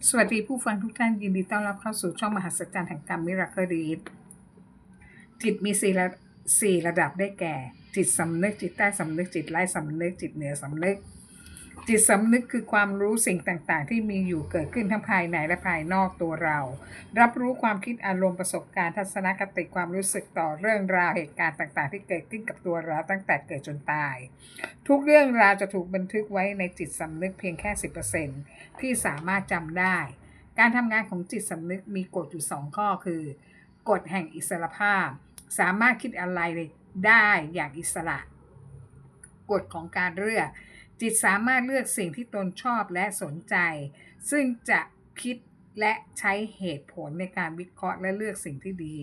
สวัสดีผู้ฟังทุกท่านยินดีต้อนรับเข้าสู่ช่องมหัศจรรย์แห่งกรรมมิราเคิลรีดจิตมีสี่ระดับได้แก่จิตสำนึกจิตใต้สำนึกจิตไร้สำนึกจิตเหนือสำนึกจิตสำนึกคือความรู้สิ่งต่างๆที่มีอยู่เกิดขึ้นทั้งภายในและภายนอกตัวเรารับรู้ความคิดอารมณ์ประสบการณ์ทัศนคติความรู้สึกต่อเรื่องราวเหตุการณ์ต่างๆที่เกิดขึ้นกับตัวเราตั้งแต่เกิดจนตายทุกเรื่องราวจะถูกบันทึกไว้ในจิตสำนึกเพียงแค่ 10% ที่สามารถจำได้การทำงานของจิตสำนึกมีกฎอยู่2ข้อคือกฎแห่งอิสรภาพสามารถคิดอะไรได้อย่างอิสระกฎของการเลือกจิตสามารถเลือกสิ่งที่ตนชอบและสนใจซึ่งจะคิดและใช้เหตุผลในการวิเคราะห์และเลือกสิ่งที่ดี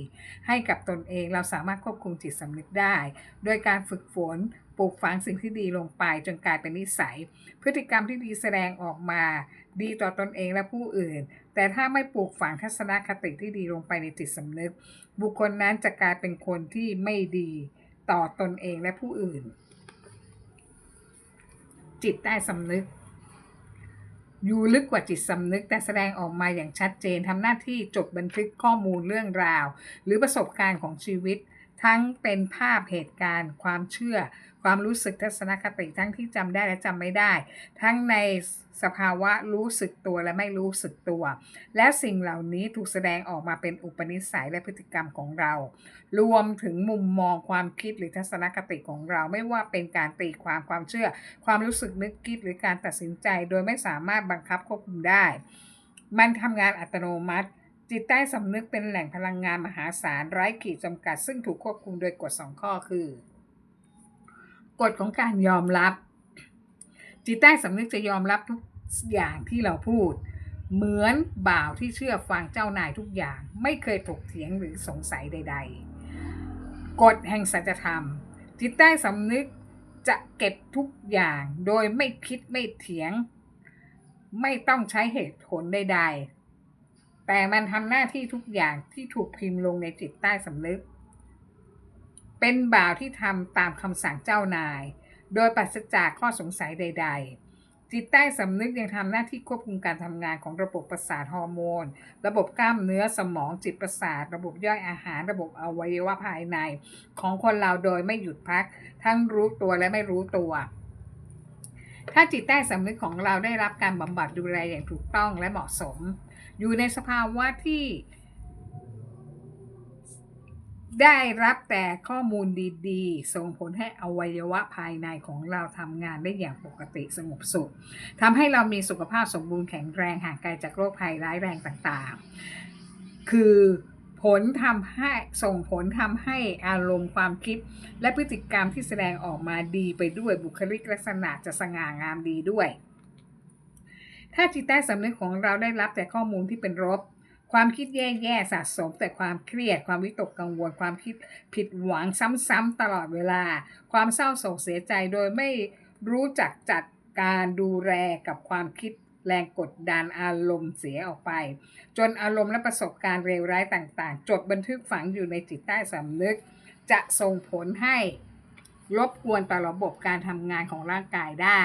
ให้กับตนเองเราสามารถควบคุมจิตสำนึกได้โดยการฝึกฝนปลูกฝังสิ่งที่ดีลงไปจนกลายเป็นนิสัยพฤติกรรมที่ดีแสดงออกมาดีต่อตนเองและผู้อื่นแต่ถ้าไม่ปลูกฝังทัศนคติที่ดีลงไปในจิตสำนึกบุคคลนั้นจะกลายเป็นคนที่ไม่ดีต่อตนเองและผู้อื่นจิตใต้สำนึกอยู่ลึกกว่าจิตสำนึกแต่แสดงออกมาอย่างชัดเจนทำหน้าที่จดบันทึกข้อมูลเรื่องราวหรือประสบการณ์ของชีวิตทั้งเป็นภาพเหตุการณ์ความเชื่อความรู้สึกทัศนคติทั้งที่จำได้และจำไม่ได้ทั้งในสภาวะรู้สึกตัวและไม่รู้สึกตัวและสิ่งเหล่านี้ถูกแสดงออกมาเป็นอุปนิสัยและพฤติกรรมของเรารวมถึงมุมมองความคิดหรือทัศนคติของเราไม่ว่าเป็นการตีความความเชื่อความรู้สึกนึกคิดหรือการตัดสินใจโดยไม่สามารถบังคับควบคุมได้มันทำงานอัตโนมัติจิตใต้สำนึกเป็นแหล่งพลังงานมหาศาลไร้ขีดจำกัดซึ่งถูกควบคุมโดยกฎ2ข้อคือกฎของการยอมรับจิตใต้สำนึกจะยอมรับทุกอย่างที่เราพูดเหมือนบ่าวที่เชื่อฟังเจ้านายทุกอย่างไม่เคยถกเถียงหรือสงสัยใดๆกฎแห่งสัจธรรมจิตใต้สำนึกจะเก็บทุกอย่างโดยไม่คิดไม่เถียงไม่ต้องใช้เหตุผลใดๆแต่มันทำหน้าที่ทุกอย่างที่ถูกพิมพ์ลงในจิตใต้สำนึกเป็นบ่าวที่ทำตามคำสั่งเจ้านายโดยปราศจากข้อสงสัยใดๆจิตใต้สำนึกยังทำหน้าที่ควบคุมการทำงานของระบบประสาทฮอร์โมนระบบกล้ามเนื้อสมองจิตประสาทระบบย่อยอาหารระบบอวัยวะภายในของคนเราโดยไม่หยุดพักทั้งรู้ตัวและไม่รู้ตัวถ้าจิตใต้สำนึกของเราได้รับการบำบัดดูแลอย่างถูกต้องและเหมาะสมอยู่ในสภาวะที่ได้รับแต่ข้อมูลดีๆส่งผลให้อวัยวะภายในของเราทำงานได้อย่างปกติสงบสุขทำให้เรามีสุขภาพสมบูรณ์แข็งแรงห่างไกลจากโรคภัยร้ายแรงต่างๆคือผลทำให้ส่งผลทำให้อารมณ์ความคิดและพฤติกรรมที่แสดงออกมาดีไปด้วยบุคลิกลักษณะจะสง่างามดีด้วยถ้าจิตใต้สำนึกของเราได้รับแต่ข้อมูลที่เป็นลบความคิดแย่ๆสะสมแต่ความเครียดความวิตกกังวลความคิดผิดหวังซ้ำๆตลอดเวลาความเศร้าโศกเสียใจโดยไม่รู้จักจัดการดูแลกับความคิดแรงกดดันอารมณ์เสียออกไปจนอารมณ์และประสบการณ์เลวร้ายต่างๆจดบันทึกฝังอยู่ในจิตใต้สำนึกจะส่งผลให้รบกวนต่อระบบการทำงานของร่างกายได้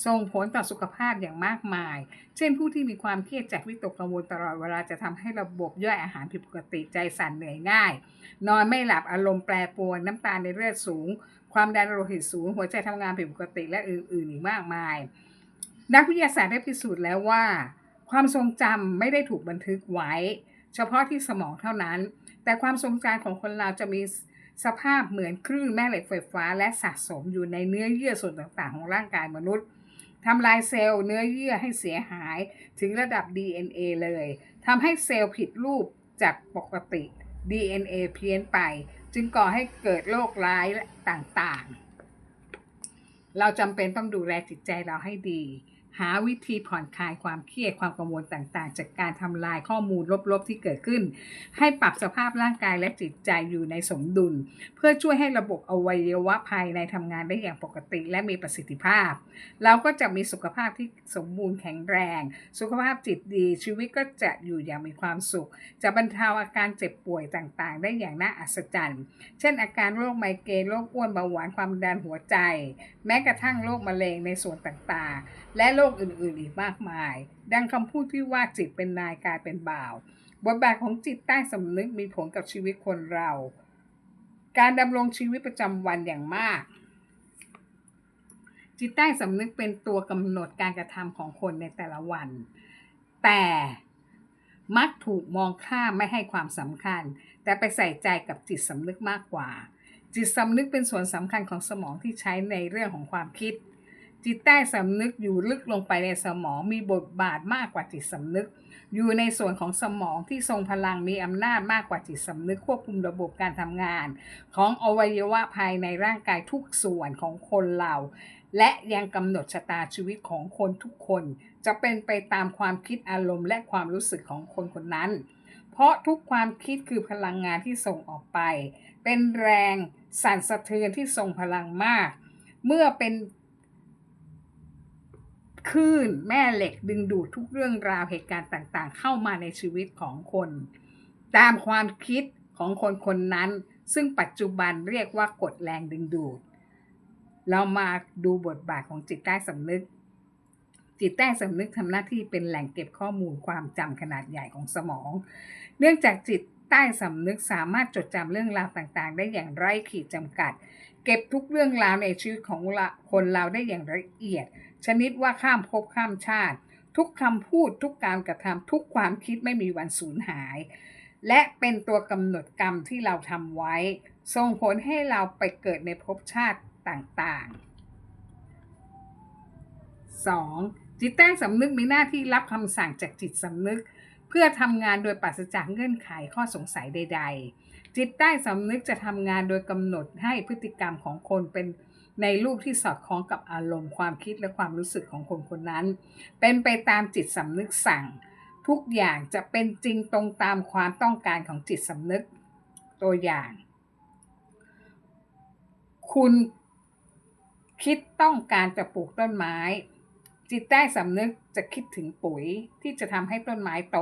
ส่งผลต่อสุขภาพอย่างมากมายเช่นผู้ที่มีความเครียดจากวิตกกังวลตลอดเวลาจะทำให้ระบบย่อยอาหารผิดปกติใจสั่นเหนื่อยง่ายนอนไม่หลับอารมณ์แปรปรวนน้ำตาลในเลือดสูงความดันโลหิตสูงหัวใจทำงานผิดปกติและอื่นๆอีกมากมายนักวิทยาศาสตร์ได้พิสูจน์แล้วว่าความทรงจำไม่ได้ถูกบันทึกไว้เฉพาะที่สมองเท่านั้นแต่ความทรงจำของคนเราจะมีสภาพเหมือนคลื่นแม่เหล็กไฟฟ้าและสะสมอยู่ในเนื้อเยื่อส่วนต่างๆของร่างกายมนุษย์ทำลายเซลล์เนื้อเยื่อให้เสียหายถึงระดับ DNA เลยทำให้เซลล์ผิดรูปจากปกติ DNA เพี้ยนไปจึงก่อให้เกิดโรคร้ายต่างๆเราจำเป็นต้องดูแลจิตใจเราให้ดีหาวิธีผ่อนคลายความเครียดความกังวลต่างๆจากการทำลายข้อมูลลบๆที่เกิดขึ้นให้ปรับสภาพร่างกายและจิตใจอยู่ในสมดุลเพื่อช่วยให้ระบบอวัยวะภายในทำงานได้อย่างปกติและมีประสิทธิภาพเราก็จะมีสุขภาพที่สมบูรณ์แข็งแรงสุขภาพจิตดีชีวิตก็จะอยู่อย่างมีความสุขจะบรรเทาอาการเจ็บป่วยต่างๆได้อย่างน่าอัศจรรย์เช่นอาการโรคไมเกรนโรคอ้วนเบาหวานความดันหัวใจแม้กระทั่งโรคมะเร็งในส่วนต่างๆและโร กอื่นๆอีกมากมายดังคำพูดที่ว่าจิตเป็นนายกายเป็นบ่าวบทบาทของจิตใต้สำนึกมีผลกับชีวิตคนเราการดำรงชีวิตประจำวันอย่างมากจิตใต้สำนึกเป็นตัวกำหนดการกระทำของคนในแต่ละวันแต่มักถูกมองข้ามไม่ให้ความสำคัญแต่ไปใส่ใจกับจิตสำนึกมากกว่าจิตสำนึกเป็นส่วนสำคัญของสมองที่ใช้ในเรื่องของความคิดจิตใต้สำนึกอยู่ลึกลงไปในสมองมีบทบาทมากกว่าจิตสำนึกอยู่ในส่วนของสมองที่ทรงพลังมีอำนาจมากกว่าจิตสำนึกควบคุมระบบการทำงานของอวัยวะภายในร่างกายทุกส่วนของคนเราและยังกำหนดชะตาชีวิตของคนทุกคนจะเป็นไปตามความคิดอารมณ์และความรู้สึกของคนคนนั้นเพราะทุกความคิดคือพลังงานที่ส่งออกไปเป็นแรงสั่นสะเทือนที่ทรงพลังมากเมื่อเป็นคลื่นแม่เหล็กดึงดูดทุกเรื่องราวเหตุการณ์ต่างๆเข้ามาในชีวิตของคนตามความคิดของคนคนนั้นซึ่งปัจจุบันเรียกว่ากฎแรงดึงดูดเรามาดูบทบาทของจิตใต้สำนึกจิตใต้สำนึกทำหน้าที่เป็นแหล่งเก็บข้อมูลความจำขนาดใหญ่ของสมองเนื่องจากจิตใต้สำนึกสามารถจดจำเรื่องราวต่างๆได้อย่างไร้ขีดจำกัดเก็บทุกเรื่องราวในชีวิตของคนเราได้อย่างละเอียดชนิดว่าข้ามภพข้ามชาติทุกคำพูดทุกการกระทำทุกความคิดไม่มีวันสูญหายและเป็นตัวกำหนดกรรมที่เราทำไว้ส่งผลให้เราไปเกิดในภพชาติต่างๆ 2. จิตใต้สำนึกมีหน้าที่รับคำสั่งจากจิตสำนึกเพื่อทำงานโดยปราศจากเงื่อนไขข้อสงสัยใดๆจิตใต้สำนึกจะทำงานโดยกำหนดให้พฤติกรรมของคนเป็นในรูปที่สอดคล้องกับอารมณ์ความคิดและความรู้สึกของคนคนนั้นเป็นไปตามจิตสำนึกสั่งทุกอย่างจะเป็นจริงตรงตามความต้องการของจิตสำนึกตัวอย่างคุณคิดต้องการจะปลูกต้นไม้จิตใต้สำนึกจะคิดถึงปุ๋ยที่จะทำให้ต้นไม้โต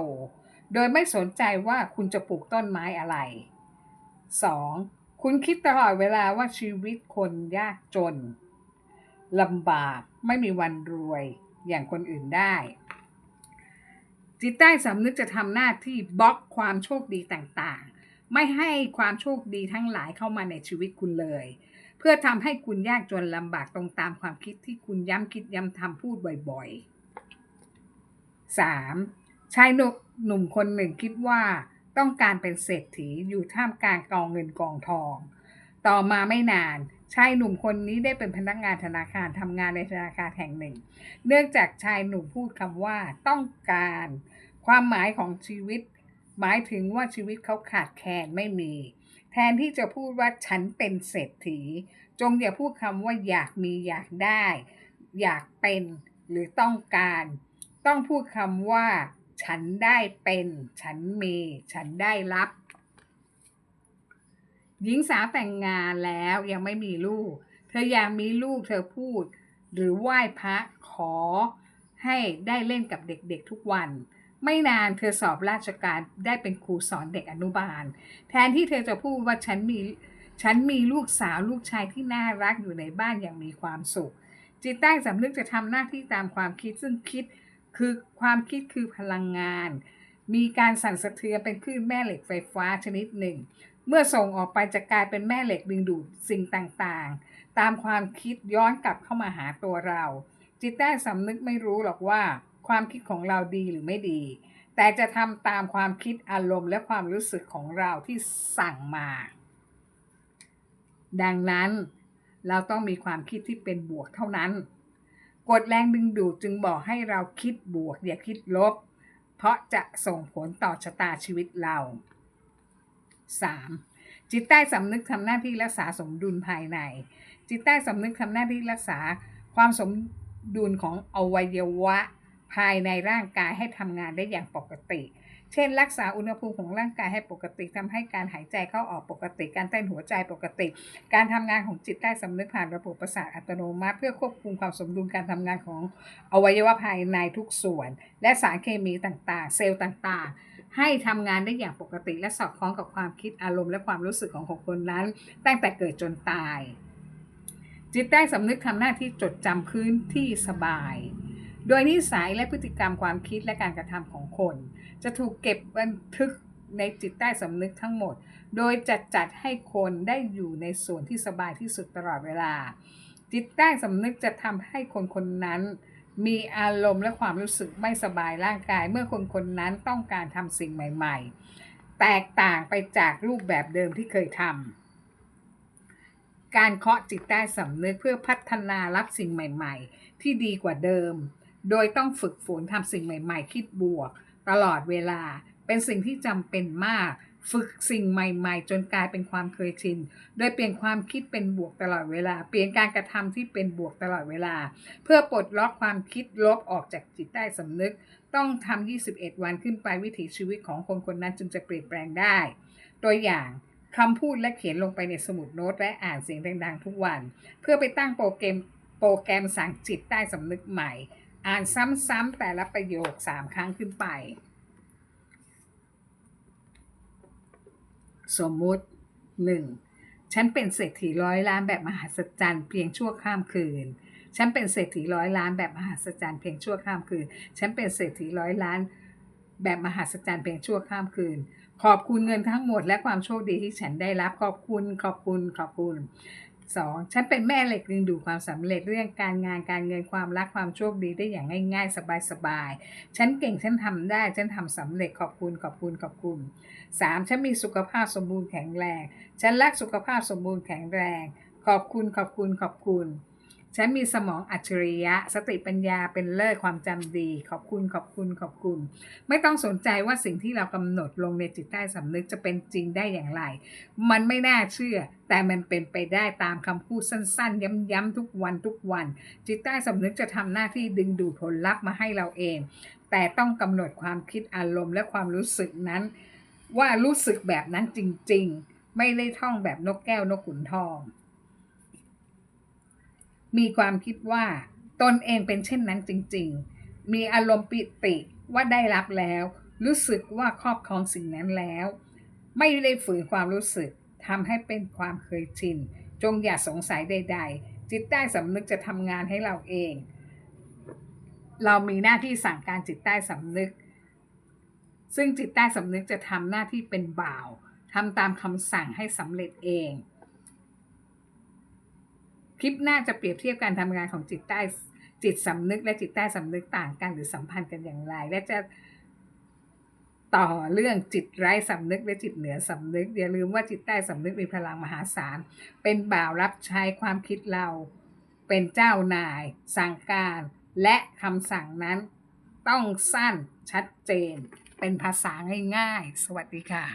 โดยไม่สนใจว่าคุณจะปลูกต้นไม้อะไร 2. คุณคิดตลอดเวลาว่าชีวิตคนยากจนลำบากไม่มีวันรวยอย่างคนอื่นได้จิตใต้สำนึกจะทำหน้าที่บล็อกความโชคดีต่างๆไม่ให้ความโชคดีทั้งหลายเข้ามาในชีวิตคุณเลยเพื่อทำให้คุณยากจนลำบากตรงตามความคิดที่คุณย้ำคิดย้ำทำพูดบ่อยๆ 3. ชายหนุ่มคนหนึ่งคิดว่าต้องการเป็นเศรษฐีอยู่ท่ามกลางกองเงินกองทองต่อมาไม่นานชายหนุ่มคนนี้ได้เป็นพนักงานธนาคารทำงานในธนาคารแห่งหนึ่งเนื่องจากชายหนุ่มพูดคำว่าต้องการความหมายของชีวิตหมายถึงว่าชีวิตเขาขาดแคลนไม่มีแทนที่จะพูดว่าฉันเป็นเศรษฐีจงอย่าพูดคำว่าอยากมีอยากได้อยากเป็นหรือต้องการต้องพูดคำว่าฉันได้เป็นฉันมีฉันได้รับหญิงสาวแต่งงานแล้วยังไม่มีลูกเธออยากมีลูกเธอพูดหรือไหว้พระขอให้ได้เล่นกับเด็กๆทุกวันไม่นานเธอสอบราชการได้เป็นครูสอนเด็กอนุบาลแทนที่เธอจะพูดว่าฉันมีลูกสาวลูกชายที่น่ารักอยู่ในบ้านอย่างมีความสุขจิตใต้สำนึกจะทำหน้าที่ตามความคิดซึ่งความคิดคือพลังงานมีการสั่นสะเทือนเป็นคลื่นแม่เหล็กไฟฟ้าชนิดหนึ่งเมื่อส่งออกไปจะกลายเป็นแม่เหล็กดึงดูดสิ่งต่างๆตามความคิดย้อนกลับเข้ามาหาตัวเราจิตใต้สำนึกไม่รู้หรอกว่าความคิดของเราดีหรือไม่ดีแต่จะทำตามความคิดอารมณ์และความรู้สึกของเราที่สั่งมาดังนั้นเราต้องมีความคิดที่เป็นบวกเท่านั้นกฎแรงดึงดูดจึงบอกให้เราคิดบวกอย่าคิดลบเพราะจะส่งผลต่อชะตาชีวิตเรา 3. จิตใต้สำนึกทำหน้าที่รักษาสมดุลภายในจิตใต้สำนึกทำหน้าที่รักษาความสมดุลของอวัยวะภายในร่างกายให้ทำงานได้อย่างปกติเช่นรักษาอุณหภูมิของร่างกายให้ปกติทำให้การหายใจเข้าออกปกติการเต้นหัวใจปกติการทำงานของจิตใต้สำนึกผ่านระบบประสาทอัตโนมัติเพื่อควบคุมความสมดุลการทำงานของอวัยวะภายในทุกส่วนและสารเคมีต่างๆเซลล์ต่างๆให้ทำงานได้อย่างปกติและสอดคล้องกับความคิดอารมณ์และความรู้สึกของคนนั้นตั้งแต่เกิดจนตายจิตใต้สำนึกทำหน้าที่จดจำพื้นที่สบาย โดยนิสัยและพฤติกรรมความคิดและการกระทำของคนจะถูกเก็บบันทึกในจิตใต้สำนึกทั้งหมดโดยจัดให้คนได้อยู่ในส่วนที่สบายที่สุดตลอดเวลาจิตใต้สำนึกจะทำให้คนคนนั้นมีอารมณ์และความรู้สึกไม่สบายร่างกายเมื่อคนคนนั้นต้องการทำสิ่งใหม่ๆแตกต่างไปจากรูปแบบเดิมที่เคยทำการเคาะจิตใต้สำนึกเพื่อพัฒนารับสิ่งใหม่ๆที่ดีกว่าเดิมโดยต้องฝึกฝนทำสิ่งใหม่ๆคิดบวกตลอดเวลาเป็นสิ่งที่จำเป็นมากฝึกสิ่งใหม่ๆจนกลายเป็นความเคยชินโดยเปลี่ยนความคิดเป็นบวกตลอดเวลาเปลี่ยนการกระทำที่เป็นบวกตลอดเวลาเพื่อปลดล็อกความคิดลบออกจากจิตใต้สำนึกต้องทำ21 วันขึ้นไปวิถีชีวิตของคนคนนั้นจึงจะเปลี่ยนแปลงได้ตัวอย่างคำพูดและเขียนลงไปในสมุดโน้ตและอ่านเสียงดังๆทุกวันเพื่อไปตั้งโปรแกรมสั่งจิตใต้สำนึกใหม่อ่านซ้ำๆแต่ละประโยค3 ครั้งขึ้นไปสมมุติ 1. ฉันเป็นเศรษฐีร้อยล้านแบบมหัศจรรย์เพียงชั่วข้ามคืนฉันเป็นเศรษฐีร้อยล้านแบบมหัศจรรย์เพียงชั่วข้ามคืนฉันเป็นเศรษฐีร้อยล้านแบบมหัศจรรย์เพียงชั่วข้ามคืนขอบคุณเงินทั้งหมดและความโชคดีที่ฉันได้รับขอบคุณ 2. ฉันเป็นแม่เหล็กดึงดูดความสำเร็จเรื่องการงานการเงินความรักความโชคดีได้อย่างง่ายๆสบายๆฉันเก่งฉันทำได้ฉันทำสำเร็จขอบคุณ 3. ฉันมีสุขภาพสมบูรณ์แข็งแรงฉันรักสุขภาพสมบูรณ์แข็งแรงขอบคุณฉันมีสมองอัจฉริยะสติปัญญาเป็นเลิศความจำดีขอบคุณไม่ต้องสนใจว่าสิ่งที่เรากำหนดลงในจิตใต้สำนึกจะเป็นจริงได้อย่างไรมันไม่น่าเชื่อแต่มันเป็นไปได้ตามคำพูดสั้นๆย้ำๆทุกวันจิตใต้สำนึกจะทำหน้าที่ดึงดูดผลลัพธ์มาให้เราเองแต่ต้องกำหนดความคิดอารมณ์และความรู้สึกนั้นว่ารู้สึกแบบนั้นจริงๆไม่ได้ท่องแบบนกแก้วนกขุนทองมีความคิดว่าตนเองเป็นเช่นนั้นจริงๆมีอารมณ์ปิติว่าได้รับแล้วรู้สึกว่าครอบครองสิ่งนั้นแล้วไม่ได้ฝืนความรู้สึกทำให้เป็นความเคยชินจงอย่าสงสัยใดๆจิตใต้สำนึกจะทำงานให้เราเองเรามีหน้าที่สั่งการจิตใต้สำนึกซึ่งจิตใต้สำนึกจะทำหน้าที่เป็นบ่าวทำตามคำสั่งให้สำเร็จเองคลิปหน้าจะเปรียบเทียบการทำงานของจิตสำนึกและจิตใต้สำนึกต่างกันหรือสัมพันธ์กันอย่างไรและจะต่อเรื่องจิตไร้สำนึกและจิตเหนือสำนึกอย่าลืมว่าจิตใต้สำนึกมีพลังมหาศาลเป็นบ่าวรับใช้ความคิดเราเป็นเจ้านายสั่งการและคำสั่งนั้นต้องสั้นชัดเจนเป็นภาษาง่ายๆสวัสดีค่ะ